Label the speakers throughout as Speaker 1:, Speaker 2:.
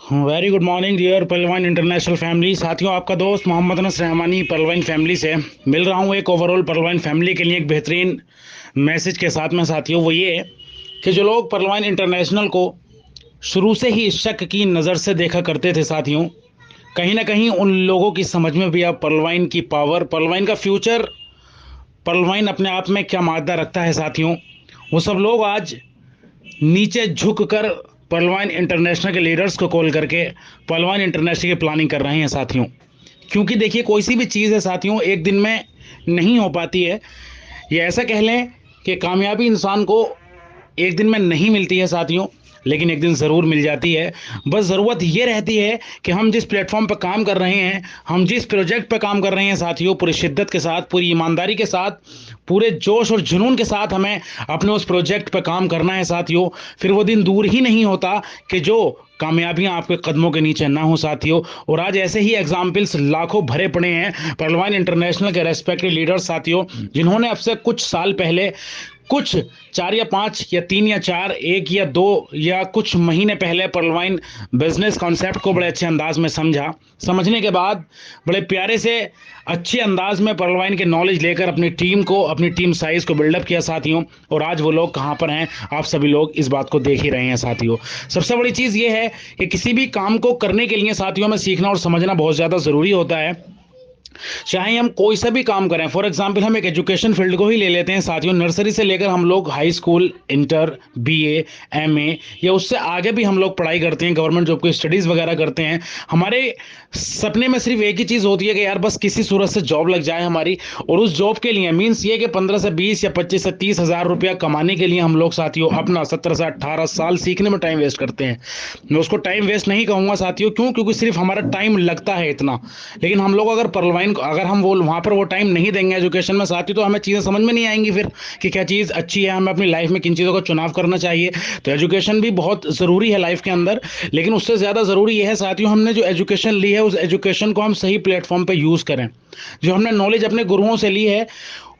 Speaker 1: Very good morning dear पलवान international family. साथियों, आपका दोस्त मोहम्मद अनस रहमानी पलवान फैमिली से मिल रहा हूँ एक ओवरऑल पलवान फैमिली के लिए एक बेहतरीन मैसेज के साथ में। साथियों, वो ये है कि जो लोग पलवान इंटरनेशनल को शुरू से ही शक की नज़र से देखा करते थे साथियों, कहीं ना कहीं उन लोगों की समझ में भी अब पलवान की पावर, पलवान का फ्यूचर, पलवान अपने आप में क्या मादा रखता है साथियों, वो सब लोग आज नीचे झुक कर पहलवान इंटरनेशनल के लीडर्स को कॉल करके पहलवान इंटरनेशनल की प्लानिंग कर रहे हैं साथियों। क्योंकि देखिए, कोई सी भी चीज़ है साथियों, एक दिन में नहीं हो पाती है। ये ऐसा कह लें कि कामयाबी इंसान को एक दिन में नहीं मिलती है साथियों, लेकिन एक दिन ज़रूर मिल जाती है। बस ज़रूरत ये रहती है कि हम जिस प्लेटफॉर्म पर काम कर रहे हैं, हम जिस प्रोजेक्ट पर काम कर रहे हैं साथियों, पूरी शिद्दत के साथ, पूरी ईमानदारी के साथ, पूरे जोश और जुनून के साथ हमें अपने उस प्रोजेक्ट पर काम करना है साथियों। फिर वो दिन दूर ही नहीं होता कि जो कामयाबियां आपके कदमों के नीचे ना हो साथियों। और आज ऐसे ही एग्जाम्पल्स लाखों भरे पड़े हैं पहलवान इंटरनेशनल के रेस्पेक्टेड लीडर्स साथियों, जिन्होंने अब से कुछ साल पहले, कुछ 4 या 5 या 3 या 4, 1 या 2 या कुछ महीने पहले पलवाइन बिजनेस कॉन्सेप्ट को बड़े अच्छे अंदाज में समझा। समझने के बाद बड़े प्यारे से अच्छे अंदाज में पलवाइन के नॉलेज लेकर अपनी टीम को, अपनी टीम साइज को बिल्डअप किया साथियों। और आज वो लोग कहाँ पर हैं, आप सभी लोग इस बात को देख ही रहे हैं साथियों। सबसे बड़ी चीज़ ये है कि किसी भी काम को करने के लिए साथियों में सीखना और समझना बहुत ज़्यादा ज़रूरी होता है। चाहे हम कोई सा भी काम करें, फॉर एग्जांपल हम एक एजुकेशन फील्ड को ही ले लेते हैं साथियों। नर्सरी से लेकर हम लोग high school, inter, BA, MA या उससे आगे भी हम लोग पढ़ाई करते हैं, गवर्नमेंट जॉब की स्टडीज़ वगैरह करते हैं। हमारे सपने में सिर्फ एक ही चीज़ होती है कि यार बस किसी सूरत से जॉब लग जाए हमारी। और उस जॉब के लिए मीन्स ये कि 15 से 20 या 25 से 30 हज़ार रुपया कमाने के लिए हम लोग साथियों अपना 17 से 18 साल सीखने में टाइम वेस्ट करते हैं। मैं उसको टाइम वेस्ट नहीं कहूँगा साथियों, क्यों? क्योंकि सिर्फ हमारा टाइम लगता है इतना। लेकिन हम लोग अगर परलवाइन को, अगर हम वो वहाँ पर वो टाइम नहीं देंगे एजुकेशन में साथियों, तो हमें चीज़ें समझ में नहीं आएंगी फिर कि क्या चीज़ अच्छी है, हमें अपनी लाइफ में किन चीज़ों का चुनाव करना चाहिए। तो एजुकेशन भी बहुत ज़रूरी है लाइफ के अंदर, लेकिन उससे ज़्यादा ज़रूरी यह है साथियों, हमने जो एजुकेशन ली है उस एजुकेशन को हम सही प्लेटफॉर्म पर यूज़ करें। जो हमने नॉलेज अपने गुरुओं से ली है,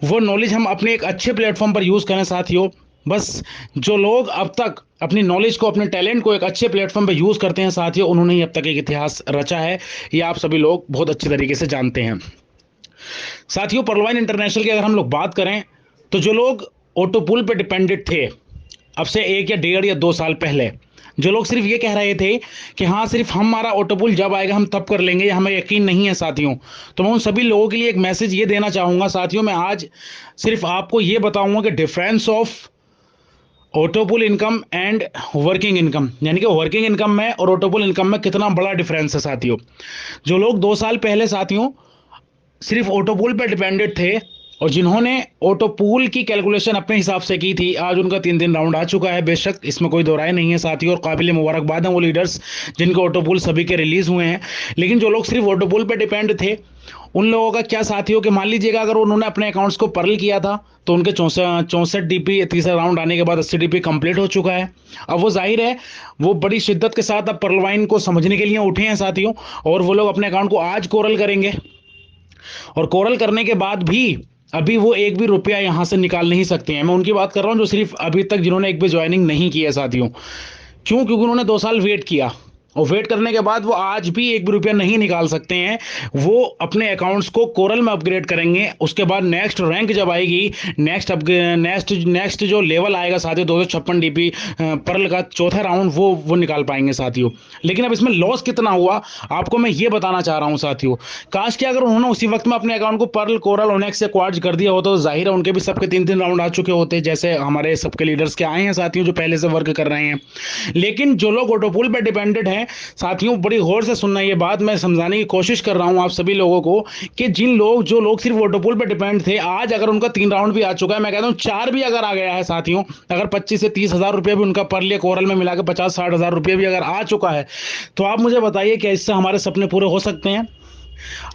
Speaker 1: वो नॉलेज हम अपने एक अच्छे प्लेटफॉर्म पर यूज़ करें साथियों। बस जो लोग अब तक अपनी नॉलेज को, अपने टैलेंट को एक अच्छे प्लेटफॉर्म पे यूज़ करते हैं साथियों, उन्होंने ही अब तक एक इतिहास रचा है। ये आप सभी लोग बहुत अच्छी तरीके से जानते हैं साथियों। पलवाइन इंटरनेशनल की अगर हम लोग बात करें, तो जो लोग ऑटोपूल पे डिपेंडेंट थे अब से 1 या 1.5 या 2 साल पहले, जो लोग सिर्फ ये कह रहे थे कि हाँ सिर्फ हमारा ऑटोपूल जब आएगा हम तब कर लेंगे, हमें यकीन नहीं है साथियों, तो मैं उन सभी लोगों के लिए एक मैसेज ये देना चाहूँगा साथियों। मैं आज सिर्फ आपको ये बताऊंगा कि difference of ऑटोपुल income and working income, यानी कि वर्किंग इनकम में और ऑटोपुल इनकम में कितना बड़ा डिफरेंस है साथियों। जो लोग 2 साल पहले साथियों सिर्फ ऑटोपूल पर डिपेंडेंट थे और जिन्होंने ऑटोपूल की कैलकुलेशन अपने हिसाब से की थी, आज उनका 3 दिन राउंड आ चुका है, बेशक इसमें कोई दो राय नहीं है साथियों। और काबिल मुबारकबाद हैं वो लीडर्स जिनके ऑटोपूल सभी के रिलीज हुए हैं। लेकिन जो लोग सिर्फ ऑटोपूल पर डिपेंड थे, उन लोगों का क्या साथियों, कि मान लीजिएगा अगर उन्होंने अपने अकाउंट्स को पर्ल किया था तो उनके 64 डीपी, तीसरा राउंड आने के बाद 80 डीपी कंप्लीट हो चुका है। अब वो जाहिर है वो बड़ी शिद्दत के साथ अब पर्लवाइन को समझने के लिए उठे हैं साथियों, और वो लोग अपने अकाउंट को आज कोरल करेंगे। और कोरल करने के बाद भी अभी वो एक भी रुपया यहां से निकाल नहीं सकते हैं। मैं उनकी बात कर रहा हूं जो सिर्फ अभी तक जिन्होंने एक भी ज्वाइनिंग नहीं की है साथियों। क्यों? क्योंकि उन्होंने 2 साल वेट किया और वेट करने के बाद वो आज भी एक भी रुपया नहीं निकाल सकते हैं। वो अपने अकाउंट्स को कोरल में अपग्रेड करेंगे, उसके बाद नेक्स्ट रैंक जब आएगी, नेक्स्ट जो लेवल आएगा साथियों, 256 डीपी पर्ल का चौथा राउंड, वो निकाल पाएंगे साथियों। लेकिन अब इसमें लॉस कितना हुआ आपको मैं ये बताना चाह रहा हूं साथियों। काश कि अगर उन्होंने उसी वक्त में अपने अकाउंट को पर्ल, कोरल, ओनेक्स से क्वार्ट्ज कर दिया होता तो जाहिर है उनके भी सबके 3 राउंड आ चुके होते, जैसे हमारे सबके लीडर्स के आए हैं साथियों जो पहले से वर्क कर रहे हैं। लेकिन जो लोग ऑटोपूल पर डिपेंडेंट हैं साथियों, बड़ी गौर से सुनना, ये बात मैं समझाने की कोशिश कर रहा हूं आप सभी लोगों को, कि जो लोग सिर्फ ऑटोपूल पे डिपेंड थे, आज अगर उनका 3 राउंड भी आ चुका है, मैं कहता हूं 4 भी अगर आ गया है साथियों, अगर 25 से 30 हजार रुपये भी उनका पर लिए कोरल में मिला के 50-60 हजार रुपये भी अगर आ चुका है, तो आप मुझे बताइए क्या इससे हमारे सपने पूरे हो सकते हैं?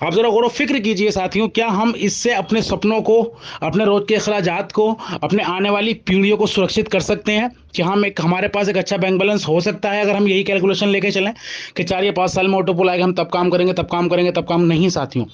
Speaker 1: आप जरा गौर फिक्र कीजिए साथियों, क्या हम इससे अपने सपनों को, अपने रोज के अखराजात को, अपने आने वाली पीढ़ियों को सुरक्षित कर सकते हैं? कि हम एक, हमारे पास एक अच्छा बैंक बैलेंस हो सकता है अगर हम यही कैलकुलेशन लेके चलें कि 4 या 5 साल में ऑटोपोल आएगा, हम तब काम करेंगे, तब काम करेंगे, तब काम नहीं साथियों।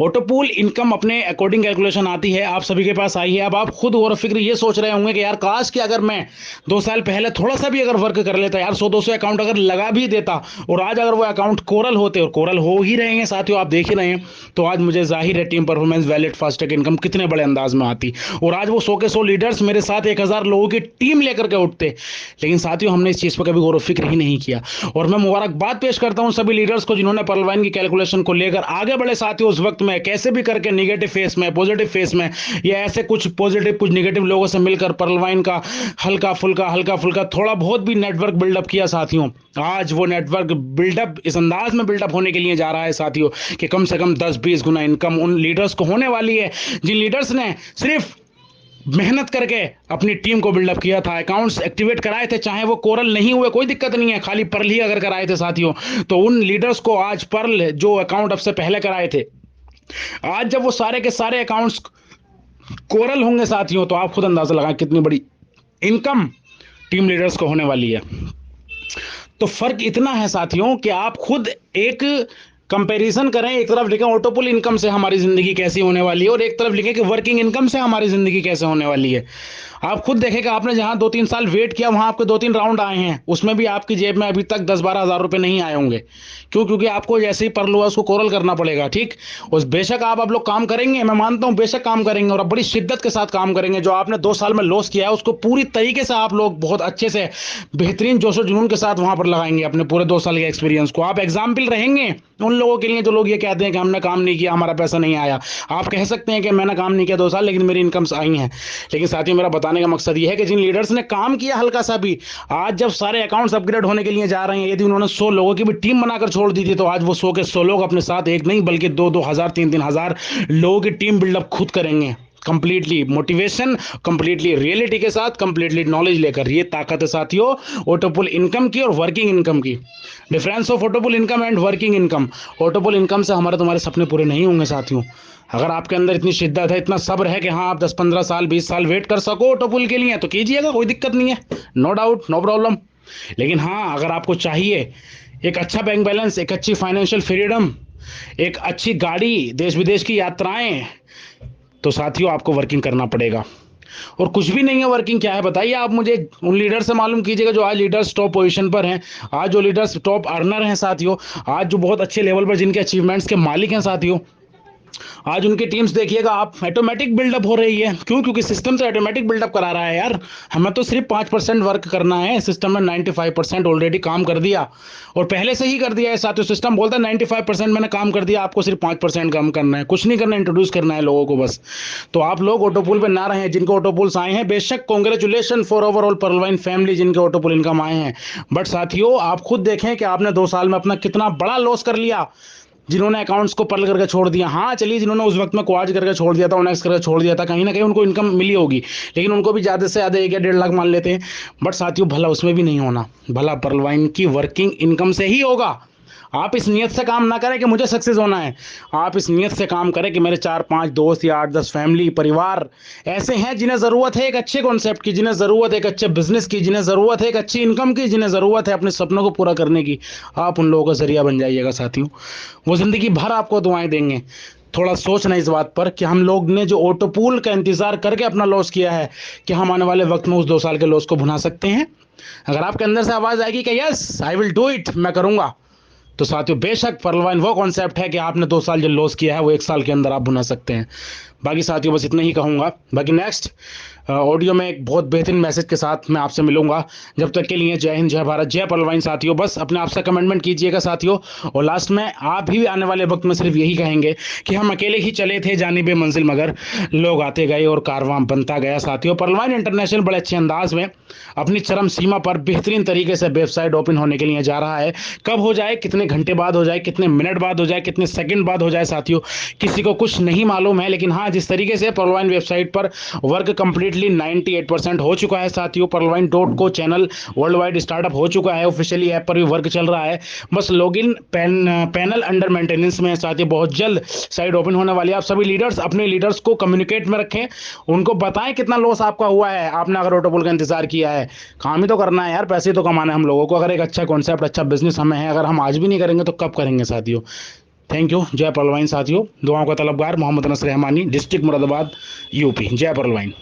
Speaker 1: ऑटोपूल इनकम अपने अकॉर्डिंग कैलकुलेशन आती है, आप सभी के पास आई है। अब आप खुद गौर फिक्र ये सोच रहे होंगे कि यार काश कि अगर मैं 2 साल पहले थोड़ा सा भी अगर वर्क कर लेता यार, 100-200 अकाउंट अगर लगा भी देता और आज अगर वो अकाउंट कोरल होते, और कोरल हो ही रहे हैं साथियों, आप देख ही रहे हैं, तो आज मुझे जाहिर है team performance, valid, FASTag income कितने बड़े अंदाज में आती। और आज वो 100 के 100 लीडर्स मेरे साथ 1000 लोगों की टीम लेकर के उठते। लेकिन साथियों हमने इस चीज पर कभी गौर फिक्र ही नहीं किया। और मैं मुबारकबाद पेश करता हूं सभी लीडर्स को जिन्होंने पर्ल वाइन की कैलकुलेशन को लेकर आगे बढ़े साथियों। उस वक्त में कैसे भी करके निगेटिव फेस में, पॉजिटिव फेस में, या ऐसे कुछ पॉजिटिव कुछ निगेटिव लोगों से मिलकर पर्ल वाइन का हल्का फुल्का थोड़ा बहुत भी नेटवर्क बिल्डअप किया साथियों। आज वो नेटवर्क बिल्डअप इस अंदाज में बिल्डअप होने के लिए जा रहा है साथियों कि कम से कम 10-20 गुना इनकम उन लीडर्स को होने वाली है जिन लीडर्स ने सिर्फ मेहनत करके अपनी टीम को बिल्डअप किया था, अकाउंट्स एक्टिवेट कराए थे, चाहे वो कोरल नहीं हुए कोई दिक्कत नहीं है, खाली पर्ल ही अगर कराए थे साथियों, तो उन लीडर्स को आज पर्ल जो अकाउंट अब से पहले कराए थे, आज जब वो सारे के सारे अकाउंट्स कोरल होंगे साथियों, तो आप खुद अंदाजा लगाएं कितनी बड़ी इनकम टीम लीडर्स को होने वाली है। तो फर्क इतना है साथियों कि आप खुद एक कंपैरिजन करें, एक तरफ लिखें ऑटोपुल इनकम से हमारी जिंदगी कैसी होने वाली है और एक तरफ लिखें कि वर्किंग इनकम से हमारी जिंदगी कैसे होने वाली है। आप खुद देखें कि आपने जहां 2-3 साल वेट किया वहां आपके 2-3 राउंड आए हैं, उसमें भी आपकी जेब में अभी तक 10-12 हज़ार रुपए नहीं आए होंगे। क्यों? क्योंकि आपको जैसे ही पर्ल हुआ उसको कोरल करना पड़ेगा। ठीक, उस बेशक आप लोग काम करेंगे, मैं मानता हूं बेशक काम करेंगे और अब बड़ी शिद्दत के साथ काम करेंगे। जो आपने 2 साल में लॉस किया है उसको पूरी तरीके से आप लोग बहुत अच्छे से बेहतरीन जोशो जुनून के साथ वहां पर लगाएंगे अपने पूरे 2 साल के एक्सपीरियंस को। आप एग्जाम्पल रहेंगे उन लोगों के लिए जो लोग ये कहते हैं कि हमने काम नहीं किया, हमारा पैसा नहीं आया। आप कह सकते हैं कि मैंने काम नहीं किया 2 साल लेकिन मेरी इनकम्स आई हैं। लेकिन साथियों मेरा बताने का मकसद ये है कि जिन लीडर्स ने काम किया हल्का सा भी, आज जब सारे अकाउंट्स अपग्रेड होने के लिए जा रहे हैं, यदि उन्होंने 100 लोगों की भी टीम बनाकर छोड़ दी थी, तो आज वो 100 के 100 लोग अपने साथ एक नहीं बल्कि 2-2 हज़ार 3-3 हज़ार लोगों की टीम बिल्डअप खुद करेंगे, कंप्लीटली मोटिवेशन, कंप्लीटली रियलिटी के साथ, कंप्लीटली नॉलेज लेकर। ये ताकत है साथियों ऑटोपुल इनकम की और वर्किंग इनकम की। Difference of ऑटोपुल income and working income. ऑटोपुल income से हमारे तुम्हारे सपने पूरे नहीं होंगे साथियों। अगर आपके अंदर इतनी शिद्दत है, इतना सब्र है कि हाँ आप 10-15 साल 20 साल वेट कर सको ऑटोपुल के लिए, तो कीजिएगा, कोई दिक्कत नहीं है, नो डाउट, नो प्रॉब्लम। लेकिन हाँ अगर आपको चाहिए एक अच्छा बैंक बैलेंस, एक अच्छी फाइनेंशियल फ्रीडम, एक अच्छी गाड़ी, देश विदेश की यात्राएं, तो साथियों आपको वर्किंग करना पड़ेगा। और कुछ भी नहीं है वर्किंग, क्या है बताइए आप मुझे। उन लीडर से मालूम कीजिएगा जो आज लीडर्स टॉप पोजीशन पर हैं, आज जो लीडर्स टॉप अर्नर हैं साथियों, आज जो बहुत अच्छे लेवल पर जिनके अचीवमेंट्स के मालिक हैं साथियों, आज उनकी टीम्स देखिएगा आप, ऑटोमेटिक बिल्डअप हो रही है। क्यों? क्योंकि सिस्टम से ऑटोमेटिक बिल्डअप करा रहा है यार। हमें तो सिर्फ 5% वर्क करना है, सिस्टम ने 95% ऑलरेडी काम कर दिया और पहले से ही कर दिया है साथियों। सिस्टम बोलता है 95% मैंने काम कर दिया, आपको सिर्फ 5% काम करना है, कुछ नहीं करना, इंट्रोड्यूस करना है लोगों को बस। तो आप लोग ऑटोपुल पे ना रहें। जिनको ऑटोपुल्स आए हैं बेशक congratulation for overall pearl wine family जिनके ऑटोपुल इनकम आए हैं, बट साथियों आप खुद देखें कि आपने 2 साल में अपना कितना बड़ा लॉस कर लिया जिन्होंने अकाउंट्स को पर्ल करके छोड़ दिया। हाँ चलिए, जिन्होंने उस वक्त में क्वाज करके छोड़ दिया था, ओनेक्स करके छोड़ दिया था, कहीं ना कहीं उनको इनकम मिली होगी, लेकिन उनको भी ज़्यादा से ज़्यादा 1 या 1.5 लाख मान लेते हैं। बट साथियों भला उसमें भी नहीं होना, भला पर्ल वाइन की वर्किंग इनकम से ही होगा। आप इस नियत से काम ना करें कि मुझे सक्सेस होना है, आप इस नियत से काम करें कि मेरे 4-5 दोस्त या 8-10 फैमिली परिवार ऐसे हैं जिन्हें ज़रूरत है एक अच्छे कॉन्सेप्ट की, जिन्हें ज़रूरत है एक अच्छे बिजनेस की, जिन्हें ज़रूरत है एक अच्छी इनकम की, जिन्हें ज़रूरत है अपने सपनों को पूरा करने की। आप उन लोगों का जरिया बन जाइएगा साथियों, वो ज़िंदगी भर आपको दुआएं देंगे। थोड़ा सोचना इस बात पर कि हम लोग ने जो ऑटोपूल का इंतजार करके अपना लॉस किया है, कि हम आने वाले वक्त में उस 2 साल के लॉस को भुना सकते हैं। अगर आपके अंदर से आवाज़ आएगी कि yes I will do it, मैं करूँगा, तो साथियों बेशक पर्ल वाइन वो कॉन्सेप्ट है कि आपने 2 साल जो लॉस किया है वो 1 साल के अंदर आप भुना सकते हैं। बाकी साथियों बस इतना ही कहूँगा। बाकी नेक्स्ट ऑडियो में एक बहुत बेहतरीन मैसेज के साथ मैं आपसे मिलूंगा। जब तक के लिए जय हिंद, जय भारत, जय पर्ल वाइन साथियों। बस अपने आप से कमेंटमेंट कीजिएगा साथियों, और लास्ट में आप भी आने वाले वक्त में सिर्फ यही कहेंगे कि हम अकेले ही चले थे जानिबे मंजिल मगर लोग आते गए और कारवां बनता गया साथियों। पर्ल वाइन इंटरनेशनल बड़े अच्छे अंदाज में अपनी चरम सीमा पर बेहतरीन तरीके से वेबसाइट ओपन होने के लिए जा रहा है। कब हो जाए, कितने घंटे बाद हो जाए, कितने मिनट बाद हो जाए, कितने सेकंड बाद हो जाए साथियों, किसी को कुछ नहीं मालूम है। लेकिन हाँ, जिस तरीके से पर्ल वाइन वेबसाइट पर वर्क कंप्लीटली 98% हो चुका है साथियों। पर्लवाइन.co चैनल वर्ल्ड वाइड स्टार्टअप हो चुका है, ऑफिशियली ऐप पर भी वर्क चल रहा है। बस लॉगिन पैनल अंडर मेंटेनेंस में है साथियों, बहुत जल्द साइट ओपन होने वाली है। आप सभी लीडर्स अपने लीडर्स को कम्युनिकेट में रखें, उनको बताएं कितना लॉस आपका हुआ है। आपने अगर ऑटोपुल का इंतजार किया है, काम ही तो करना है यार, पैसे तो कमाना है हम लोगों को। अगर एक अच्छा कॉन्सेप्ट, अच्छा बिजनेस हमें है, अगर हम आज भी नहीं करेंगे तो कब करेंगे साथियों। Thank you. जय परलवाइन साथियों। दुआओं का तलबगार मोहम्मद अनस रहमानी, डिस्ट्रिक्ट मुरादाबाद, यूपी। जय परलवाइन।